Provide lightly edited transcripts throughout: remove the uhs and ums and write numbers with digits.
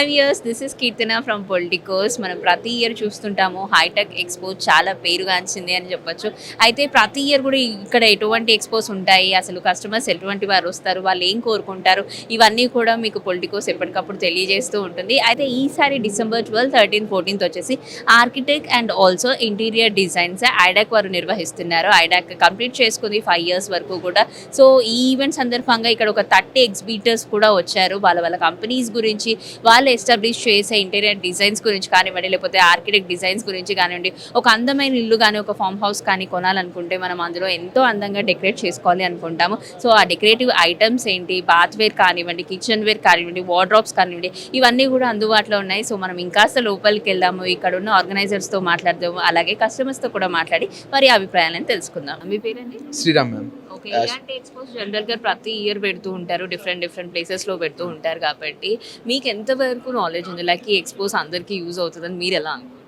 Hi viewers, this is Keerthana from Politicos. మనం ప్రతి year చూస్తుంటాము hitech expo చాలా పేరుగాంచింది అని చెప్పొచ్చు. అయితే ప్రతి ఇయర్ కూడా ఇక్కడ ఎటువంటి ఎక్స్పోస్ ఉంటాయి, అసలు కస్టమర్స్ ఎటువంటి వారు వస్తారు, వాళ్ళు ఏం కోరుకుంటారు, ఇవన్నీ కూడా మీకు పొలిటికోస్ ఎప్పటికప్పుడు తెలియజేస్తూ ఉంటుంది. అయితే ఈసారి డిసెంబర్ 12, 13, 14 వచ్చేసి architect and also interior designs IDoc వారు నిర్వహిస్తున్నారు. ఐడాక్ కంప్లీట్ చేసుకుంది 5 years వరకు కూడా. సో ఈ ఈవెంట్ సందర్భంగా ఇక్కడ ఒక 30 ఎగ్జిబిటర్స్ కూడా వచ్చారు. వాళ్ళ కంపెనీస్ గురించి, వాళ్ళు ఎస్టాబ్లిష్ చేసే ఇంటీరియర్ డిజైన్స్ గురించి కానివ్వండి, లేకపోతే ఆర్కిటెక్ట్ డిజైన్స్ గురించి కానివ్వండి, ఒక అందమైన ఇల్లు కానీ ఒక ఫామ్ హౌస్ కానీ కొనాలనుకుంటే మనం అందులో ఎంతో అందంగా డెకరేట్ చేసుకోవాలి అనుకుంటాము. సో ఆ డెకరేటివ్ ఐటమ్స్ ఏంటి, బాత్ వేర్ కానివ్వండి, కిచెన్ వేర్ కానివ్వండి, వార్డ్రోబ్స్ కానివ్వండి, ఇవన్నీ కూడా అందుబాటులో ఉన్నాయి. సో మనం ఇంకాస్త లోపలికి వెళ్దాము, ఇక్కడ ఉన్న ఆర్గనైజర్స్తో మాట్లాడదాము, అలాగే కస్టమర్స్తో కూడా మాట్లాడి వారి అభిప్రాయాలను తెలుసుకుందాం. మీ పేరండి? శ్రీరామ్ మ్యామ్. ఓకే, ఇలాంటి ఎక్స్పోస్ జనరల్గా ప్రతి ఇయర్ పెడుతూ ఉంటారు, డిఫరెంట్ ప్లేసెస్లో పెడుతూ ఉంటారు. కాబట్టి మీకు ఎంతవరకు నాలెడ్జ్ ఉంది, లైక్ ఈ ఎక్స్పోస్ అందరికీ యూజ్ అవుతుందని మీరు ఎలా అనుకుంటున్నారు?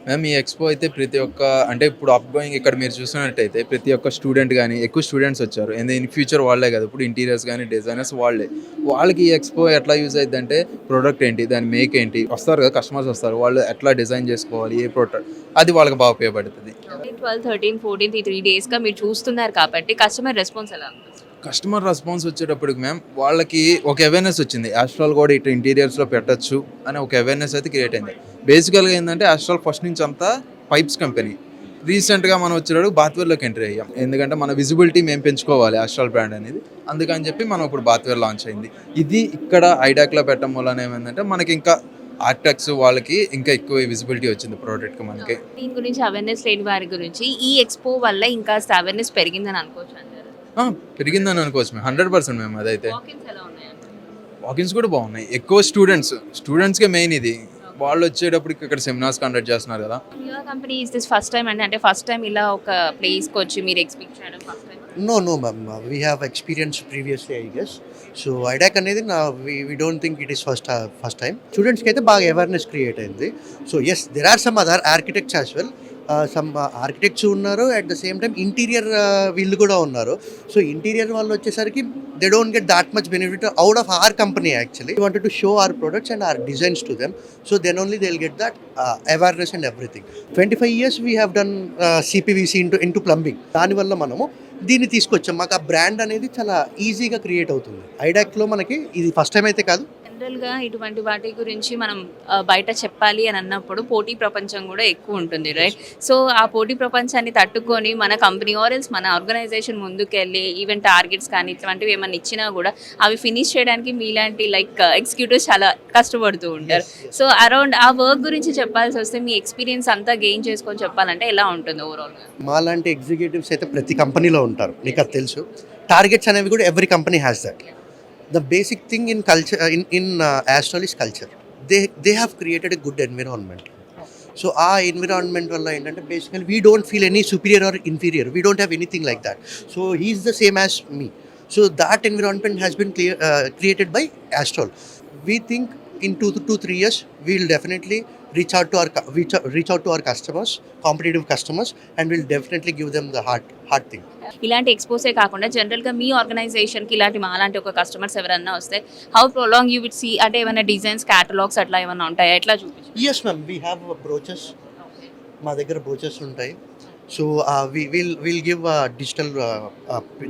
మ్యామ్, ఈ ఎక్స్పో అయితే ప్రతి ఒక్క అంటే ఇప్పుడు అప్ గోయింగ్ ఇక్కడ మీరు చూసినట్టయితే ప్రతి ఒక్క స్టూడెంట్ కానీ ఎక్కువ స్టూడెంట్స్ వచ్చారు. ఇన్ ఫ్యూచర్ వాళ్ళే కదా, ఇప్పుడు ఇంటీరియర్స్ కానీ డిజైనర్స్ వాళ్ళకి ఈ ఎక్స్పో ఎట్లా యూజ్ అవుతుంది అంటే ప్రోడక్ట్ ఏంటి, దాని మేక్ ఏంటి, వస్తారు కదా కస్టమర్స్ వస్తారు, వాళ్ళు ఎట్లా డిజైన్ చేసుకోవాలి, ఏ ప్రోడక్ట్, అది వాళ్ళకి బాగా ఉపయోగపడుతుంది. 12, 13, 14 ఈ 3 daysగా మీరు చూస్తున్నారు కాబట్టి కస్టమర్ రెస్పాన్స్ ఎలా ఉంది? కస్టమర్ రెస్పాన్స్ వచ్చేటప్పటికి మ్యామ్ వాళ్ళకి ఒక అవేర్నెస్ వచ్చింది, ఆస్ట్రాల్ కూడా ఇట్లా ఇంటీరియర్స్లో పెట్టచ్చు అని ఒక అవేర్నెస్ అయితే క్రియేట్ అయింది. బేసికల్గా ఏంటంటే ఆస్ట్రాల్ ఫస్ట్ నుంచి అంతా పైప్స్ కంపెనీ. రీసెంట్గా మనం వచ్చేటప్పుడు బాత్వేర్లోకి ఎంటర్ అయ్యాం, ఎందుకంటే మన విజిబిలిటీ మేము పెంచుకోవాలి ఆస్ట్రాల్ బ్రాండ్ అనేది. అందుకని చెప్పి మనం ఇప్పుడు బాత్వేర్ లాంచ్ అయింది. ఇది ఇక్కడ ఐడాక్లో పెట్టడం వల్ల ఏమైందంటే మనకి ఇంకా ఆర్కిటెక్ట్స్ వాళ్ళకి ఇంకా ఎక్కువ విజిబిలిటీ వచ్చింది ప్రోడక్ట్కి మనకి. దీని గురించి అవేర్నెస్ లేని వారి గురించి ఈ ఎక్స్పో వల్ల ఇంకా అవేర్నెస్ పెరిగిందని అనుకోవచ్చు అంటారు? పెరిగిందని అనుకోవచ్చు మేము, 100% మేము. అదైతే వాకిన్స్ ఎలా ఉన్నాయండి? వాకిన్స్ కూడా బాగున్నాయి. ఎక్కువ స్టూడెంట్స్కే మెయిన్ ఇది. వాళ్ళు వచ్చేటప్పటికి ఇక్కడ సెమినార్స్ కండక్ట్ చేస్తున్నారు కదా. Your company is this first time అండి, అంటే ఫస్ట్ టైం ఇలా ఒక ప్లేస్కి వచ్చి మీరు ఎక్స్పెక్ట్ చేయడం first time? No, ma'am. We have experienced previously, I guess. So IDAC అనేది we don't think it is first time. Students కి అయితే బాగా అవేర్నెస్ క్రియేట్ అయింది. So yes, there are some other architects as well. Some architects ఉన్నారు, at the same time interior వీళ్ళు కూడా ఉన్నారు. So interior వాళ్ళు వచ్చేసరికి they don't get that much benefit out of our company actually. We wanted to show our products and our designs to them. So then only they'll get that awareness and everything. 25 years we have done CPVC into plumbing. దానివల్ల మనము దీన్ని తీసుకొచ్చాం. మాకు ఆ brand అనేది చాలా ఈజీగా create అవుతుంది. ఐడాక్లో మనకి ఇది ఫస్ట్ టైం అయితే కాదు. జనరల్గా ఇటువంటి వాటి గురించి మనం బయట చెప్పాలి అని అన్నప్పుడు పోటీ ప్రపంచం కూడా ఎక్కువ ఉంటుంది, రైట్? సో ఆ పోటీ ప్రపంచాన్ని తట్టుకొని మన కంపెనీ ఆర్ఎల్స్ మన ఆర్గనైజేషన్ ముందుకెళ్ళి ఈవెన్ టార్గెట్స్ కానీ ఇటువంటివి ఏమైనా ఇచ్చినా కూడా అవి ఫినిష్ చేయడానికి మీలాంటి లైక్ ఎగ్జిక్యూటివ్స్ చాలా కష్టపడుతూ ఉంటారు. సో అరౌండ్ ఆ వర్క్ గురించి చెప్పాల్సి వస్తే మీ ఎక్స్పీరియన్స్ అంతా గెయిన్ చేసుకొని చెప్పాలంటే ఎలా ఉంటుంది ఓవరాల్గా? మాలాంటి ఎగ్జిక్యూటివ్స్ అయితే ప్రతి కంపెనీలో ఉంటారు, మీకు అది తెలుసు. టార్గెట్స్ అనేవి కూడా every company has that. The basic thing in culture in Astral is culture. They have created a good environment. So our environment valla endante basically we don't feel any superior or inferior. We don't have anything like that. So he is the same as me. So that environment has been created by Astral. We think in 2 to 3 years we will definitely reach out to our customers, competitive customers, and we'll definitely give them the hard thing. ఇలాంటి ఎక్స్పోసే కాకుండా జనరల్గా మీ ఆర్గనైజేషన్కి ఇలాంటి మాలాంటి ఒక customers ఎవరన్నా వస్తే how prolong you will see, అంటే ఏమైనా డిజైన్స్ క్యాటలాగ్స్ అట్లా ఏమైనా ఉంటాయా, ఎట్లా చూపించు? Yes ma'am, we have brochures. మా దగ్గర బ్రోచెస్ ఉంటాయి. సో విల్ గివ్ డిజిటల్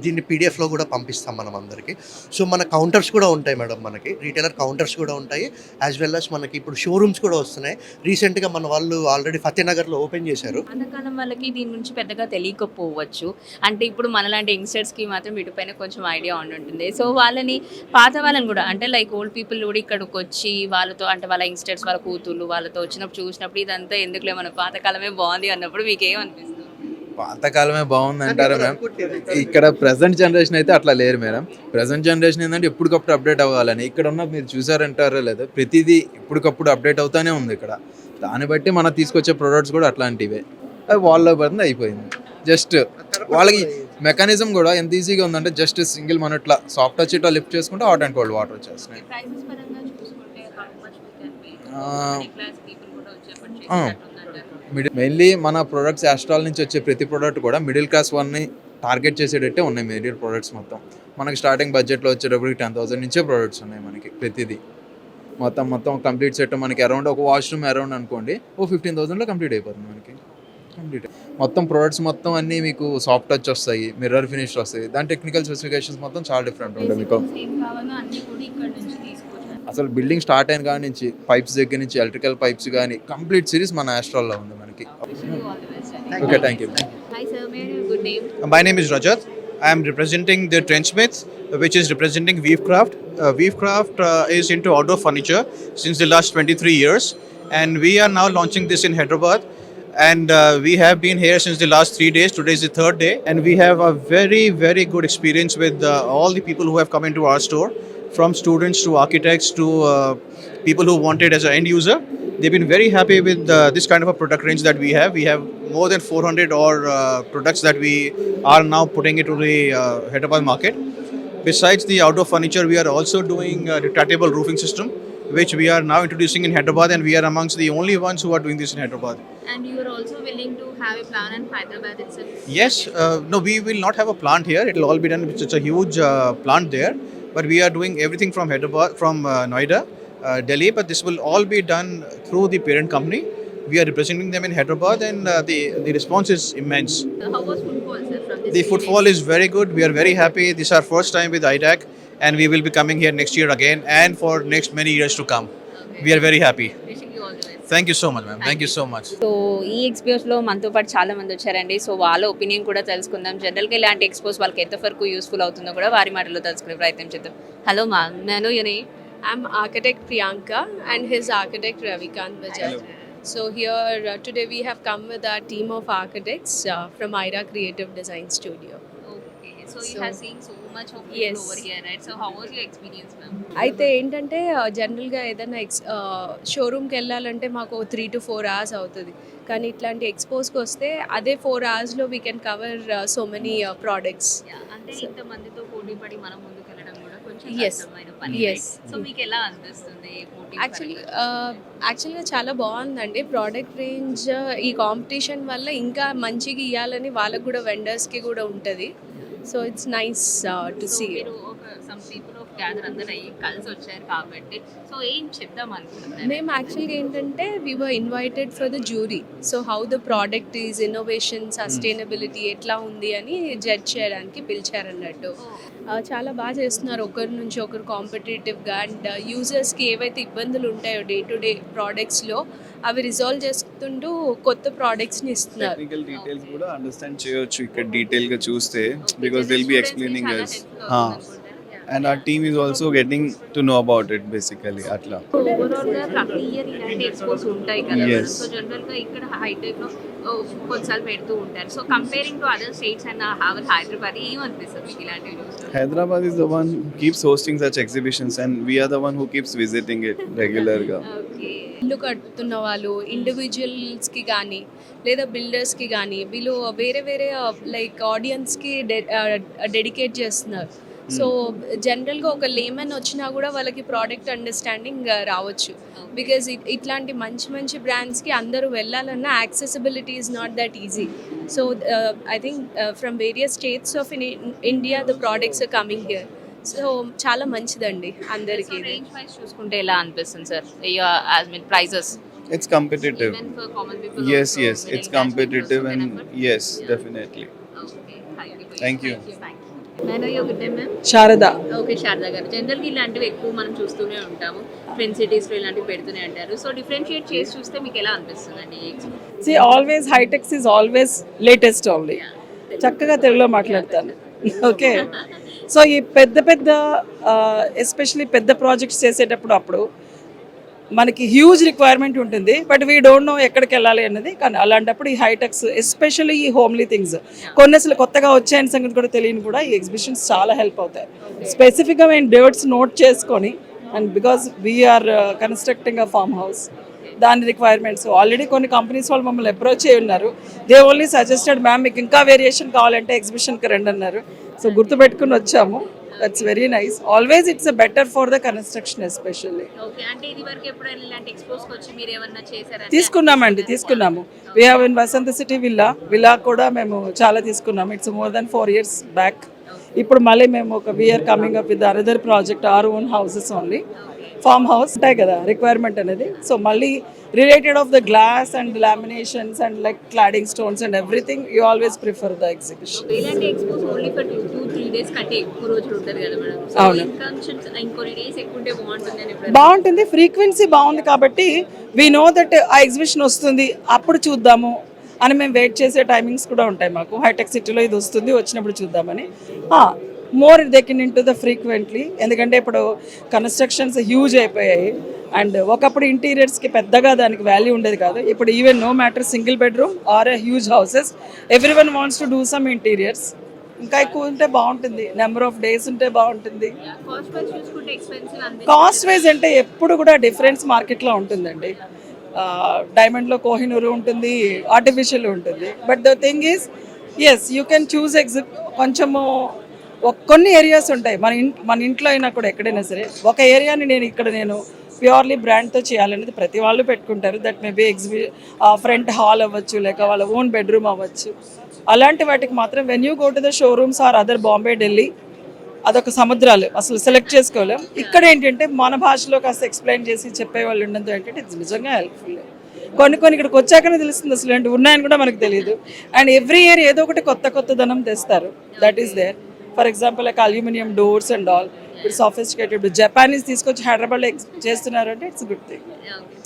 దీన్ని పీడిఎఫ్లో కూడా పంపిస్తాం మనం అందరికీ. సో మన కౌంటర్స్ కూడా ఉంటాయి మేడం, మనకి రీటైలర్ కౌంటర్స్ కూడా ఉంటాయి, యాజ్ వెల్ అస్ మనకి ఇప్పుడు షోరూమ్స్ కూడా వస్తున్నాయి. రీసెంట్గా మన వాళ్ళు ఆల్రెడీ ఫతేనగర్లో ఓపెన్ చేశారు. పాతకాలం వాళ్ళకి దీని గురించి పెద్దగా తెలియకపోవచ్చు, అంటే ఇప్పుడు మనలాంటి యంగ్స్టర్స్కి మాత్రం వీటిపైన కొంచెం ఐడియా ఉంటుంది. సో పాత వాళ్ళని కూడా అంటే లైక్ ఓల్డ్ పీపుల్ కూడా ఇక్కడికి వచ్చి వాళ్ళతో, అంటే వాళ్ళ యంగ్స్టర్స్ వాళ్ళ కూతుళ్ళు వాళ్ళతో వచ్చినప్పుడు చూసినప్పుడు ఇదంతా ఎందుకులే మన పాతకాలమే బాగుంది అన్నప్పుడు మీకు ఏమనిపిస్తుంది? పాతకాలమే బాగుంది అంటారా మ్యామ్? ఇక్కడ ప్రజెంట్ జనరేషన్ అయితే అట్లా లేరు మేడం. ప్రజెంట్ జనరేషన్ ఏంటంటే ఎప్పటికప్పుడు అప్డేట్ అవ్వాలని. ఇక్కడ ఉన్న మీరు చూసారంటారో లేదా, ప్రతిదీ ఎప్పటికప్పుడు అప్డేట్ అవుతానే ఉంది ఇక్కడ. దాన్ని బట్టి మనం తీసుకొచ్చే ప్రోడక్ట్స్ కూడా అట్లాంటివే. అది వాళ్ళలో పడుతుంది, అయిపోయింది. జస్ట్ వాళ్ళకి మెకానిజం కూడా ఎంత ఈజీగా ఉందంటే జస్ట్ సింగిల్ మనం ఇట్లా సాఫ్ట్ టచ్ ఇట్లా లిఫ్ట్ చేసుకుంటే హాట్ అండ్ కోల్డ్ వాటర్ వచ్చేస్తున్నాయి. మెయిన్లీ మన ప్రొడక్ట్స్ ఆస్ట్రాల్ నుంచి వచ్చే ప్రతి ప్రోడక్ట్ కూడా మిడిల్ క్లాస్ వన్ని టార్గెట్ చేసేటట్టే ఉన్నాయి. మెటీరియల్ ప్రొడక్ట్స్ మొత్తం మనకి స్టార్టింగ్ బడ్జెట్లో వచ్చేటప్పటికి 10,000 నుంచే ప్రోడక్ట్స్ ఉన్నాయి మనకి ప్రతిదీ. మొత్తం కంప్లీట్ సెట్ మనకి అరౌండ్ ఒక వాష్రూమ్ అరౌండ్ అనుకోండి ఓ 15,000లో కంప్లీట్ అయిపోతుంది మనకి. కంప్లీట్ మొత్తం ప్రొడక్ట్స్ మొత్తం అన్నీ మీకు సాఫ్ట్ టచ్ వస్తాయి, మిర్రర్ ఫినిష్ వస్తాయి. దాని టెక్నికల్ స్పెసిఫికేషన్స్ మొత్తం చాలా డిఫరెంట్ ఉంటాయి మీకు. ఏం కావాలో అన్ని కూడా ఇక్కడ నుంచి తీసుకోవచ్చు. అసలు బిల్డింగ్ స్టార్ట్ అయిన కాడి నుంచి పైప్స్ దగ్గర నుంచి ఎలక్ట్రికల్ పైప్స్ కానీ కంప్లీట్ సిరీస్ మన ఆస్ట్రాల్లో ఉంది మనకి. Okay, thank you. Hi sir, may I know your good name? My name is Rajat. I am representing the Trenchmith, which is representing Weavecraft. Weavecraft is into outdoor furniture since the last 23 years, and we are now launching this in Hyderabad. And we have been here since the last 3 days. Today is the third day, and we have a very, very good experience with all the people who have come into our store, from students to architects to people who want it as an end user. They've been very happy with this kind of a product range that we have. We have more than 400 products that we are now putting into the Hyderabad market. Besides the outdoor furniture, we are also doing a retractable roofing system, which we are now introducing in Hyderabad, and we are amongst the only ones who are doing this in Hyderabad. And you are also willing to have a plan in Hyderabad itself? Yes, no, we will not have a plant here. It will all be done. It's a huge plant there, but we are doing everything from Hyderabad, from Noida, Delhi. But this will all be done through the parent company. We are representing them in Hyderabad, and the response is immense. How was footfall, sir, from this The footfall is very good. We are very happy. This is our first time with IDAC, and we will be coming here next year again, and for next many years to come. Okay. We are very happy. Wishing you all the best. Thank you so much, ma'am. Thank you so much. So ఈ ఎక్స్పోస్లో మనతో పాటు చాలా మంది వచ్చారండి. So వాళ్ళ opinion కూడా తెలుసుకుందాం. జనరల్గా ఇలాంటి ఎక్స్పోస్ వాళ్ళకి ఎంత వరకు యూస్ఫుల్ అవుతుందో కూడా వారి మాటల్లో తెలుసుకునే ప్రయత్నం చేద్దాం. హలో మా, నేను యూని. I'm architect Priyanka and his architect Ravikant Bajaj. So here today we have come with our team of architects from Ira Creative Design Studio. Okay, so you So- have seen so much of Yes. Over here, right? So how was your experience ma'am? అయితే ఏంటంటే జనరల్గా ఏదైనా షోరూమ్కి వెళ్ళాలంటే మాకు 3 to 4 hours అవుతుంది, కానీ ఇట్లాంటి ఎక్స్పోజ్కి వస్తే అదే 4 hoursలో we can cover so many products. అంటే ఇంత మందితో పోటీ పడి మనం ముందుకు వెళ్ళడం కూడా కొంచెం Yes. కష్టమైన పని. Yes. సో మీకు ఎలా అనిపిస్తుంది పోటీ యాక్చువల్గా చాలా బాగుందండి ప్రోడక్ట్ రేంజ్. ఈ కాంపిటీషన్ వల్ల ఇంకా మంచిగా ఇవ్వాలని వాళ్ళకు కూడా వెండర్స్కి కూడా ఉంటుంది. So it's nice to see. మీరు ఒక సమ్ పీపుల్ ఆఫ్ గ్యాదర్ అందరూ అయ్యి కలిసి వచ్చారు కాబట్టి సో ఏం చెప్దాం అనుకుంటున్నారు? మేము యాక్చువల్గా ఏంటంటే we were invited for the jury. So how the product is, innovation, sustainability ఎట్లా ఉంది అని జడ్జ్ చేయడానికి పిలిచారన్నట్టు. చాలా బాగా చేస్తున్నారు, ఒకరి నుంచి ఒకరు కాంపిటేటివ్గా. అండ్ యూజర్స్కి ఏవైతే ఇబ్బందులు ఉంటాయో డే టు డే ప్రోడక్ట్స్లో అవి రిజాల్వ్ చేస్తుంటూ కొత్త ప్రోడక్ట్స్ని ఇస్తున్నారు. టెక్నికల్ డీటెయిల్స్ కూడా అండర్స్టాండ్ చేయొచ్చు ఇక్కడ డీటెయిల్ గా చూస్తే, because they'll be explaining us. And our team is also getting to know about it basically అట్లా. ఓవరాల్ గా ప్రతి ఇయర్ ఇలాంటి ఎక్స్పోస్ ఉంటాయి కదా. Yes. సో జనరల్ గా ఇక్కడ హైటెక్ లో కొన్నిసార్లు పెడుతూ ఉంటారు. So comparing to other states and Hyderabad ఏమనిపిస్తుంది మీకు ఇలాంటివి చూస్తే? Hyderabad is the one who keeps hosting such exhibitions and we are the one who keeps visiting it regular గా. ఓకే, ఇల్లు కట్టుతున్న వాళ్ళు ఇండివిజువల్స్కి కానీ లేదా బిల్డర్స్కి కానీ వీళ్ళు వేరే వేరే లైక్ ఆడియన్స్కి డెడికేట్ చేస్తున్నారు. సో జనరల్గా ఒక లేమన్ వచ్చినా కూడా వాళ్ళకి ప్రోడక్ట్ అండర్స్టాండింగ్ రావచ్చు. బికాజ్ ఇట్లాంటి మంచి మంచి బ్రాండ్స్కి అందరూ వెళ్ళాలన్నా accessibility is not that easy. So I think from various states of India the products are coming here. So చాలా మంచిదండి అందరికీ ఇది. రేంజ్ వైస్ చూసుకుంటే ఎలా అనిపిస్తుంది sir? As mean prices It's competitive. Even for common people? Yes, yes, it's competitive and yes, definitely. Okay, Thank you. నేను ఒక time ma'am. Sharada. Okay, Sharada గారు, జనరల్గా ఇలాంటివి ఎక్కువ మనం చూస్తూనే ఉంటాము, ట్విన్ సిటీస్లో ఇలాంటివి పెడుతూనే అంటారు. సో డిఫరెన్షియేట్ చేసి చూస్తే మీకు ఎలా అనిపిస్తుంది అండి? See, always high-techs is always latest only. చక్కగా తెలుగులో మాట్లాడతాను. ఓకే, సో ఈ పెద్ద పెద్ద ఎస్పెషలీ పెద్ద ప్రాజెక్ట్స్ చేసేటప్పుడు అప్పుడు మనకి హ్యూజ్ రిక్వైర్మెంట్ ఉంటుంది, బట్ వీ డోంట్ నో ఎక్కడికి వెళ్ళాలి అన్నది. కానీ అలాంటప్పుడు ఈ హైటెక్స్ ఎస్పెషల్లీ ఈ హోమ్లీ థింగ్స్ కొన్ని అసలు కొత్తగా వచ్చాయని సంగతి కూడా తెలియని కూడా ఈ ఎగ్జిబిషన్స్ చాలా హెల్ప్ అవుతాయి. స్పెసిఫిక్గా మేము డేట్స్ నోట్ చేసుకొని, and because we're constructing a farm house, దాని రిక్వైర్మెంట్స్ ఆల్రెడీ కొన్ని కంపెనీస్ వాళ్ళు మమ్మల్ని అప్రోచ్ అయ్యి ఉన్నారు. దే ఓన్లీ సజెస్టెడ్ మ్యామ్ మీకు ఇంకా వేరియేషన్ కావాలంటే ఎగ్జిబిషన్కి రండి అన్నారు. సో గుర్తుపెట్టుకుని వచ్చాము. That's very nice. Always it's better for the construction especially. Okay, అంటే ఇది వరకు ఎప్పుడైనా ఇలాంటి ఎక్స్పోస్కి వచ్చి మీరు ఏమన్నా చేశారా? తీసుకున్నాము. We have in Vasantha city villa కూడా మేము చాలా తీసుకున్నాము. It's more than 4 years back. ఇప్పుడు మళ్ళీ మేము ఒక we're coming up with another project, our own houses only. Farm house ఉంటాయి కదా రిక్వైర్మెంట్ అనేది. సో మళ్ళీ related of the glass and laminations and like cladding stones and everything you always prefer the exhibition. ఇలాంటి expos only for 2-3 days కంటే ఎక్కువ రోజులు ఉంటుంది కదా మేడం. అవును. ఇంకొన్ని డేస్ ఎక్కువ ఉంటే బాగుంటుంది అని బాగుంటుంది, ఫ్రీక్వెన్సీ బాగుంది కాబట్టి వీ నో దట్ ఆ ఎగ్జిబిషన్ వస్తుంది అప్పుడు చూద్దాము అని మేము వెయిట్ చేసే టైమింగ్స్ కూడా ఉంటాయి మాకు. హైటెక్ సిటీలో ఇది వస్తుంది, వచ్చినప్పుడు చూద్దామని. More they can in to the frequently, ఎందుకంటే ఇప్పుడు కన్స్ట్రక్షన్స్ హ్యూజ్ అయిపోయాయి అండ్ ఒకప్పుడు ఇంటీరియర్స్కి పెద్దగా దానికి వాల్యూ ఉండేది కాదు. ఇప్పుడు even know matter single bedroom are huge houses, every one wants to do some interiors. ఇంకా ఎక్కువ ఉంటే బాగుంటుంది, నెంబర్ ఆఫ్ డేస్ ఉంటే బాగుంటుంది. కాస్ట్ వైజ్ అంటే ఎప్పుడు కూడా డిఫరెన్స్ మార్కెట్లో ఉంటుందండి. డైమండ్లో కోహినూరు ఉంటుంది, ఆర్టిఫిషియల్ ఉంటుంది. But the thing is as you can choose కొంచెము కొన్ని ఏరియాస్ ఉంటాయి మన ఇంట్లో అయినా కూడా ఎక్కడైనా సరే ఒక ఏరియాని నేను ప్యూర్లీ బ్రాండ్తో చేయాలనేది ప్రతి వాళ్ళు పెట్టుకుంటారు. That may be front hall అవ్వచ్చు, లేక వాళ్ళ ఓన్ బెడ్రూమ్ అవ్వచ్చు. అలాంటి వాటికి మాత్రం when you go to the showrooms or other Bombay, Delhi, అదొక సముద్రాలు, అసలు సెలెక్ట్ చేసుకోలేం. ఇక్కడ ఏంటంటే మన భాషలో కాస్త ఎక్స్ప్లెయిన్ చేసి చెప్పేవాళ్ళు ఉండడంతో ఏంటంటే ఇది నిజంగా హెల్ప్ఫుల్. కొన్ని ఇక్కడికి వచ్చాకనే తెలుస్తుంది అసలు ఏంటి ఉన్నాయని కూడా మనకు తెలియదు. అండ్ ఎవ్రీ ఇయర్ ఏదో ఒకటి కొత్త ధనం తెస్తారు. That is there. For example like aluminium doors and all, ఇప్పుడు సాఫిస్టికేటెడ్ జపానీస్ తీసుకొచ్చి హైదరాబాద్లో చేస్తున్నారు అంటే it's good thing.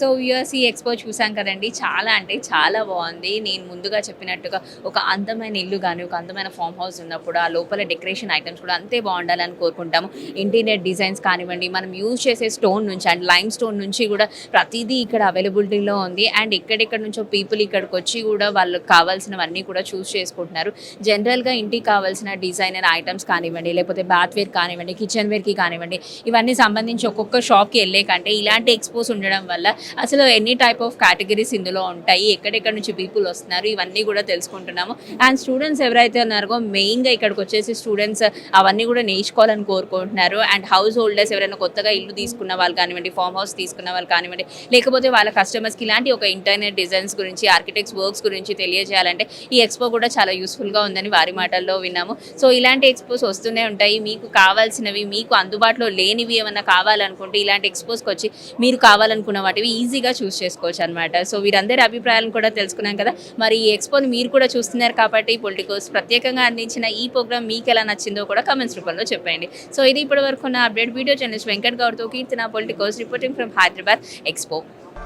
So USE expo చూసాం కదండి, చాలా అంటే చాలా బాగుంది. నేను ముందుగా చెప్పినట్టుగా ఒక అందమైన ఇల్లు కానీ ఒక అందమైన ఫామ్ హౌస్ ఉన్నప్పుడు ఆ లోపల డెకరేషన్ ఐటమ్స్ కూడా అంతే బాగుండాలని కోరుకుంటాము. ఇంటీరియర్ డిజైన్స్ కానివ్వండి, మనం యూజ్ చేసే స్టోన్ నుంచి అండ్ లైమ్ స్టోన్ నుంచి కూడా ప్రతిదీ ఇక్కడ అవైలబిలిటీలో ఉంది. అండ్ ఎక్కడెక్కడ నుంచో పీపుల్ ఇక్కడికి వచ్చి కూడా వాళ్ళకి కావాల్సినవన్నీ కూడా చూస్ చేసుకుంటున్నారు. జనరల్గా ఇంటికి కావాల్సిన డిజైనర్ ఐటమ్స్ కానివ్వండి, లేకపోతే బాత్వేర్ కానివ్వండి, కిచెన్ వేర్కి కానివ్వండి, ఇవన్నీ సంబంధించి ఒక్కొక్క షాప్కి వెళ్ళే కంటే ఇలాంటి ఎక్స్పోస్ ఉండడం వల్ల అసలు ఎన్ని టైప్ ఆఫ్ కేటగిరీస్ ఇందులో ఉంటాయి, ఎక్కడెక్కడ నుంచి పీపుల్ వస్తున్నారు, ఇవన్నీ కూడా తెలుసుకుంటున్నాము. అండ్ స్టూడెంట్స్ ఎవరైతే ఉన్నారో మెయిన్గా ఇక్కడికి వచ్చేసి స్టూడెంట్స్ అవన్నీ కూడా నేర్చుకోవాలని కోరుకుంటున్నారు. అండ్ హౌస్ హోల్డర్స్ ఎవరైనా కొత్తగా ఇల్లు తీసుకున్న వాళ్ళు కానివ్వండి, ఫామ్ హౌస్ తీసుకున్న వాళ్ళు కానివ్వండి, లేకపోతే వాళ్ళ కస్టమర్స్కి ఇలాంటి ఒక ఇంటర్నెట్ డిజైన్స్ గురించి, ఆర్కిటెక్ట్స్ వర్క్స్ గురించి తెలియజేయాలంటే ఈ ఎక్స్పో కూడా చాలా యూస్ఫుల్గా ఉందని వారి మాటల్లో విన్నాము. సో ఇలాంటి ఎక్స్పోస్ వస్తూనే ఉంటాయి. మీకు కావాల్సినవి, మీకు అందుబాటులో లేనివి ఏమన్నా కావాలనుకుంటే ఇలాంటి ఎక్స్పోస్కి వచ్చి మీరు కావాలనుకున్న వాటివి ఈజీగా చూస్ చేసుకోవచ్చు అనమాట. సో వీరందరి అభిప్రాయాలను కూడా తెలుసుకున్నాం కదా. మరి ఈ ఎక్స్పోని మీరు కూడా చూస్తున్నారు కాబట్టి పొలిటికోస్ ప్రత్యేకంగా అందించిన ఈ ప్రోగ్రామ్ మీకు ఎలా నచ్చిందో కూడా కమెంట్స్ రూపంలో చెప్పండి. సో ఇది ఇప్పటి వరకు ఉన్న అప్డేట్. వీడియో జర్నలిస్ట్ వెంకట్ గౌడ్తో Keerthana, Politicos reporting from Hyderabad expo.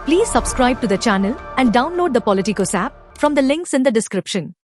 Please subscribe to the channel and download the Politicos app from the links in the description.